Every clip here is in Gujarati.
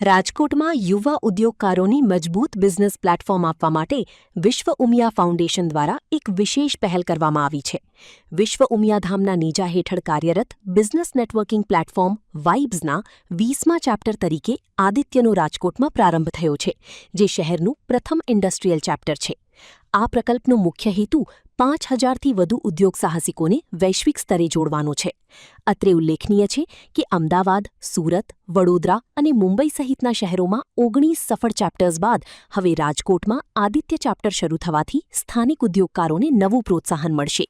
રાજકોટમાં યુવા ઉદ્યોગકારોની મજબૂત બિઝનેસ પ્લેટફોર્મ આપવા માટે વિશ્વ ઉમિયા ફાઉન્ડેશન દ્વારા એક વિશેષ પહેલ કરવામાં આવી છે. વિશ્વ ઉમિયાધામના નેજા હેઠળ કાર્યરત બિઝનેસ નેટવર્કિંગ પ્લેટફોર્મ વાઇબ્સના 20મા ચેપ્ટર તરીકે આદિત્યનો રાજકોટમાં પ્રારંભ થયો છે, જે શહેરનું પ્રથમ ઇન્ડસ્ટ્રીયલ ચેપ્ટર છે. આ પ્રકલ્પનો મુખ્ય હેતુ 5000થી વધુ ઉદ્યોગ સાહસિકોને વૈશ્વિક સ્તરે જોડવાનો છે. અત્રે ઉલ્લેખનીય છે કે અમદાવાદ, સુરત, વડોદરા અને મુંબઈ સહિતના શહેરોમાં 19 સફળ ચેપ્ટર્સ બાદ હવે રાજકોટમાં આદિત્ય ચેપ્ટર શરૂ થવાથી સ્થાનિક ઉદ્યોગકારોને નવું પ્રોત્સાહન મળશે.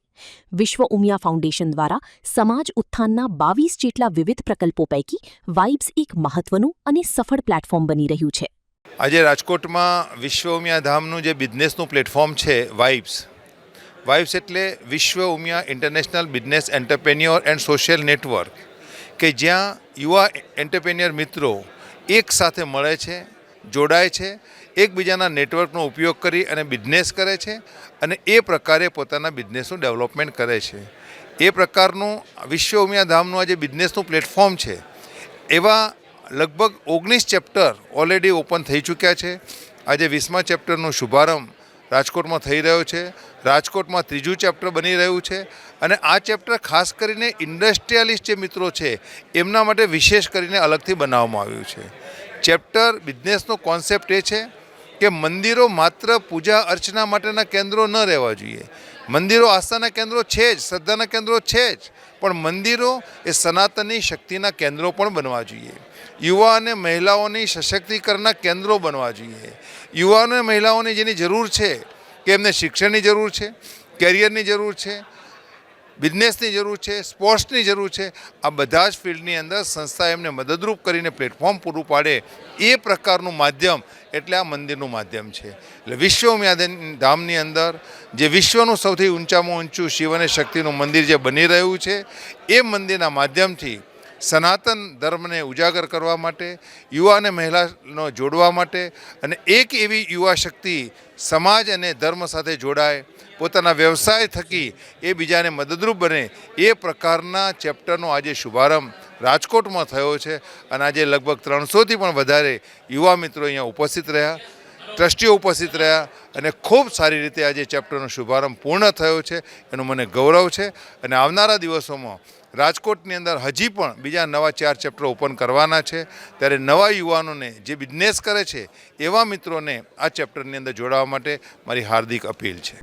વિશ્વ ઉમિયા ફાઉન્ડેશન દ્વારા સમાજ ઉત્થાનના 22 જેટલા વિવિધ પ્રકલ્પો પૈકી વાઇબ્સ એક મહત્વનું અને સફળ પ્લેટફોર્મ બની રહ્યું છે. આજે રાજકોટમાં વિશ્વ ઉમિયા ધામનું જે બિઝનેસનું પ્લેટફોર્મ છે વાઇબ્સ એટલે વિશ્વ Umiya international business entrepreneur and social network, કે જ્યાં યુવા એન્ટરપ્રેન્યોર મિત્રો એક સાથે મળે છે, જોડાય છે, એકબીજાના નેટવર્કનો ઉપયોગ કરી અને બિઝનેસ કરે છે અને એ પ્રકારે પોતાના બિઝનેસનું ડેવલપમેન્ટ કરે છે. એ પ્રકારનું વિશ્વ ઉમિયા ધામનું આજે બિઝનેસનું પ્લેટફોર્મ છે. એવા લગભગ 19 ચેપ્ટર ઓલરેડી ઓપન થઈ ચૂક્યા છે. આજે 20મા ચેપ્ટરનો શુભારંભ રાજકોટમાં થઈ રહ્યો છે. રાજકોટમાં 3જું ચેપ્ટર બની રહ્યું છે અને આ ચેપ્ટર ખાસ કરીને ઇન્ડસ્ટ્રીયાલિસ્ટ જે મિત્રો છે એમના માટે વિશેષ કરીને અલગથી બનાવવામાં આવ્યું છે. ચેપ્ટર બિઝનેસનો કોન્સેપ્ટ એ છે કે મંદિરો માત્ર પૂજા અર્ચના માટેના કેન્દ્રો ન રહેવા જોઈએ. મંદિરો આસ્થાના કેન્દ્રો છે જ, શ્રદ્ધાના કેન્દ્રો છે જ, પણ મંદિરો એ સનાતનની શક્તિના કેન્દ્રો પણ બનવા જોઈએ. યુવા અને મહિલાઓની સશક્તિકરણના કેન્દ્રો બનવા જોઈએ. યુવા અને મહિલાઓને જેની જરૂર છે કે એમને શિક્ષણની જરૂર છે, કેરિયરની જરૂર છે, બિઝનેસની જરૂર છે, સ્પોર્ટ્સની જરૂર છે, આ બધા જ ફિલ્ડની અંદર સંસ્થા એમને મદદરૂપ કરીને પ્લેટફોર્મ પૂરું પાડે એ પ્રકારનું માધ્યમ એટલે આ મંદિરનું માધ્યમ છે. એટલે વિશ્વ ઉમિયા ધામની અંદર જે વિશ્વનું સૌથી ઊંચામાં ઊંચું શિવ અને શક્તિનું મંદિર જે બની રહ્યું છે એ મંદિરના માધ્યમથી સનાતન ધર્મને ઉજાગર કરવા માટે, યુવા અને મહિલાનો જોડવા માટે અને એક એવી યુવા શક્તિ સમાજ અને ધર્મ સાથે જોડાય, પોતાના વ્યવસાય થકી એ બીજાને મદદરૂપ બને એ પ્રકારના ચેપ્ટરનો આજે શુભારંભ રાજકોટમાં થયો છે. અને આજે લગભગ 300થી પણ વધારે યુવા મિત્રો અહીંયા ઉપસ્થિત રહ્યા, ટ્રસ્ટીઓ ઉપસ્થિત રહ્યા અને ખૂબ સારી રીતે આજે ચેપ્ટરનો શુભારંભ પૂર્ણ થયો છે. એનું મને ગૌરવ છે અને આવનારા દિવસોમાં રાજકોટની અંદર હજી પણ બીજા નવા 4 ચેપ્ટર ઓપન કરવાના છે. ત્યારે નવા યુવાનોને જે બિઝનેસ કરે છે એવા મિત્રોને આ ચેપ્ટરની અંદર જોડાવા માટે મારી હાર્દિક અપીલ છે.